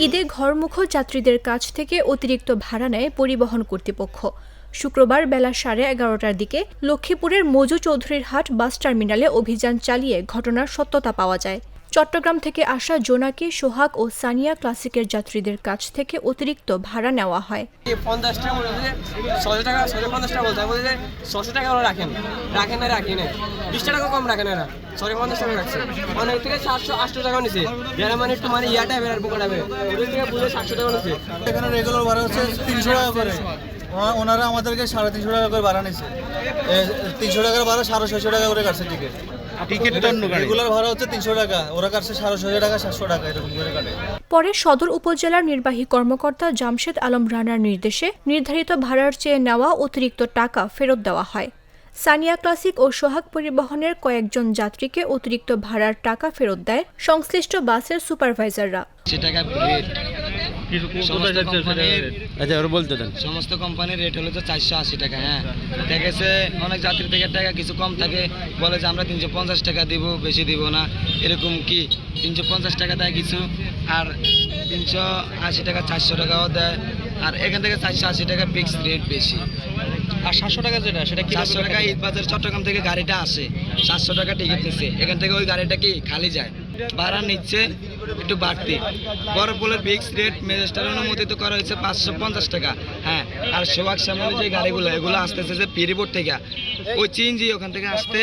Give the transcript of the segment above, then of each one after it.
ঈদে ঘরমুখো যাত্রীদের কাছ থেকে অতিরিক্ত ভাড়া নেয় পরিবহন কর্তৃপক্ষ। শুক্রবার বেলা 11:30টার দিকে লক্ষ্মীপুরের মজু চৌধুরীর হাট বাস টার্মিনালে অভিযান চালিয়ে ঘটনার সত্যতা পাওয়া যায়। চট্টগ্রাম থেকে আসা জোনাকি, সোহাগ ও সানিয়া ক্লাসিকের যাত্রীদের কাছ থেকে অতিরিক্ত ভাড়া নেওয়া হয়। 50 টাকা বলে 600 টাকা 650 টাকা বলতে বলে 600 টাকা ওরা রাখেন না 20 টাকা কম রাখেন না 650 টাকা রাখছে। অনেক থেকে 700 800 টাকা নিছে, যারা মানে একটু মানে ইয়াটা বের বোকা যাবে ওদের থেকে বুঝে 700 টাকা নিছে। এখানে রেগুলার ভাড়া হচ্ছে 300 টাকা করে, ওনারা আমাদেরকে 350 টাকা করে ভাড়া নিছে। 300 টাকার ভাড়া 650 টাকা করে কাটছে টিকিট। রেগুলার ভাড়া হচ্ছে 300 টাকা, ওরা কাটছে 650 টাকা 700 টাকা এরকম করে কাটে। পরে সদর উপজেলার নির্বাহী কর্মকর্তা জামশেদ আলম রানার নির্দেশে নির্ধারিত ভাড়ার চেয়ে নেওয়া অতিরিক্ত টাকা ফেরত দেওয়া হয়। সানিয়া ক্লাসিক ও সোহাগ পরিবহনের কয়েকজন যাত্রীকে অতিরিক্ত ভাড়ার টাকা ফেরত দেয় সংশ্লিষ্ট বাসের সুপারভাইজাররা। সমস্ত কোম্পানির রেট হলো 480 টাকা। হ্যাঁ, দেখেছে অনেক যাত্রী থেকে টাকা কিছু কম থাকে, বলে যে আমরা 350 টাকা দিব, বেশি দিব না। এরকম কি 350 টাকা দেয় কিছু, আর 380 টাকা 400 টাকাও দেয়, আর এখান থেকে 480 টাকা ফিক্স রেট বেশি। আর 700 টাকা যেটা সেটা কি 700 টাকা ঈদবাজার চট্টগ্রাম থেকে গাড়িটা আসে, 700 টাকা টিকিট নিচ্ছে, এখান থেকে ওই গাড়িটা কি খালি যায়, ভাড়া নিচ্ছে একটু বাড়তি। বরফলের ফিক্স রেট ম্যাজিস্ট্রেটের অনুমোদিত করা হয়েছে 550 টাকা। হ্যাঁ, আর সোহাগ সামনে যে গাড়িগুলো এগুলো আসতেছে যে পিরিবোর্ড থেকে, ওই চিনজি ওখান থেকে আসতে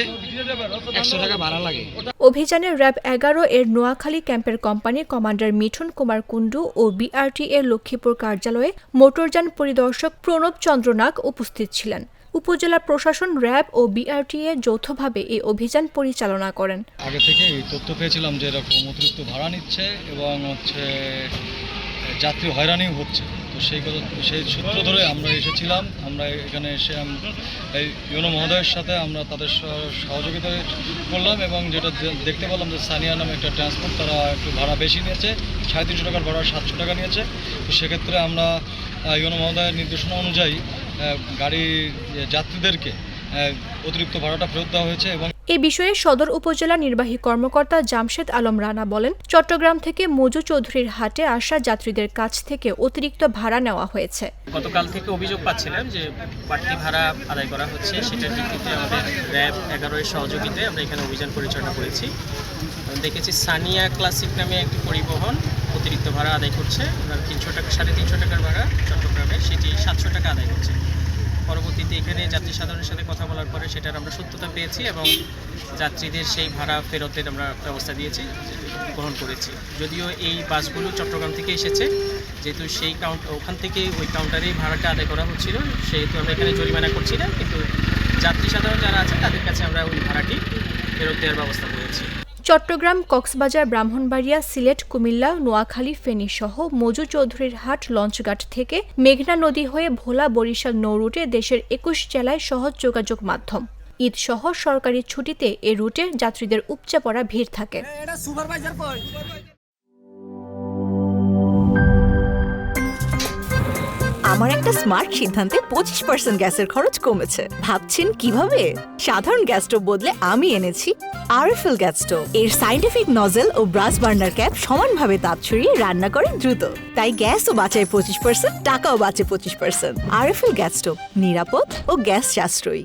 100 টাকা ভাড়া লাগে। অভিযানে র্যাব 11 এর নোয়াখালী ক্যাম্পের কোম্পানি কমান্ডার মিঠুন কুমার কুণ্ডু ও বিআরটি এর লক্ষ্মীপুর কার্যালয়ে মোটরযান পরিদর্শক প্রণব চন্দ্র নাগ উপস্থিত ছিলেন। উপজেলা প্রশাসন, র্যাব ও বিআরটিএ যৌথভাবে এই অভিযান পরিচালনা করেন। আগে থেকে এই তথ্য পেয়েছিলাম যে এরকম অতিরিক্ত ভাড়া নিচ্ছে এবং যাত্রী হয়রানিও হচ্ছে, তো সেই সূত্র ধরে আমরা এসেছিলাম। আমরা এখানে এসে এই ইউনো মহোদয়ের সাথে আমরা তাদের সহযোগিতা করলাম এবং যেটা দেখতে পেলাম যে সানিয়া নামে একটা ট্রান্সপোর্ট, তারা একটু ভাড়া বেশি নিয়েছে, 350 টাকার ভাড়া 700 টাকা নিয়েছে। তো সেক্ষেত্রে আমরা ইউনো মহোদয়ের নির্দেশনা অনুযায়ী গাড়ির যাত্রীদেরকে অতিরিক্ত ভাড়াটা ফেরত দেওয়া হয়েছে। এবং এ বিষয়ে সদর উপজেলা নির্বাহী কর্মকর্তা জামশেদ আলম রানা বলেন, চট্টগ্রাম থেকে মজু চৌধুরীর হাটে আসা যাত্রীদের কাছ থেকে অতিরিক্ত ভাড়া নেওয়া হয়েছে। গতকাল থেকে অভিযোগ পাচ্ছিলাম যে বাড়তি ভাড়া আদায় করা হচ্ছে, সেটার ভিত্তিতে আমাদের র্যাব 11 এর সহযোগিতায় আমরা এখানে অভিযান পরিচালনা করেছি। দেখেছি সানিয়া ক্লাসিক নামে একটি পরিবহন অতিরিক্ত ভাড়া আদায় করছে। 300 টাকা 350 টাকার ভাড়া চট্টগ্রামে, সেটি 700 টাকা আদায় করছে। পরবর্তীতে এখানে যাত্রী সাধারণের সাথে কথা বলার পরে সেটার আমরা সত্যতা পেয়েছি এবং যাত্রীদের সেই ভাড়া ফেরতের আমরা ব্যবস্থা দিয়েছি, গ্রহণ করেছি। যদিও এই বাসগুলো চট্টগ্রাম থেকে এসেছে, যেহেতু সেই ওখান থেকে ওই কাউন্টারেই ভাড়াটা আদায় করা হচ্ছিল, সেহেতু আমরা এখানে জরিমানা করছি না, কিন্তু যাত্রী সাধারণ যারা আছে তাদের কাছে আমরা ওই ভাড়াটি ফেরত দেওয়ার ব্যবস্থা করেছি। চট্টগ্রাম, কক্সবাজার, ব্রাহ্মণবাড়িয়া, সিলেট, কুমিল্লা, নোয়াখালী, ফেনী সহ মজু চৌধুরীর হাট লঞ্চঘাট থেকে মেঘনা নদী হয়ে ভোলা, বরিশাল নৌ রুটে দেশের 21 জেলায় সহজ যোগাযোগ মাধ্যম। ঈদ সহ সরকারি ছুটিতে এ রুটে যাত্রীদের উপচে পড়া ভিড় থাকে। আমার একটা স্মার্ট সিদ্ধান্তে 25% গ্যাসের খরচ কমেছে। ভাবছেন কিভাবে? সাধারণ গ্যাস স্টোভ বদলে আমি এনেছি আরএফএল গ্যাস স্টোভ। এর সাইন্টিফিক নজল ও ব্রাস বার্নার ক্যাপ সমানভাবে তাপ ছড়িয়ে রান্না করে দ্রুত, তাই গ্যাসও বাঁচায় 25%, টাকাও বাঁচে 25%। আরএফএল গ্যাস স্টোভ, নিরাপদ ও গ্যাস সাশ্রয়ী।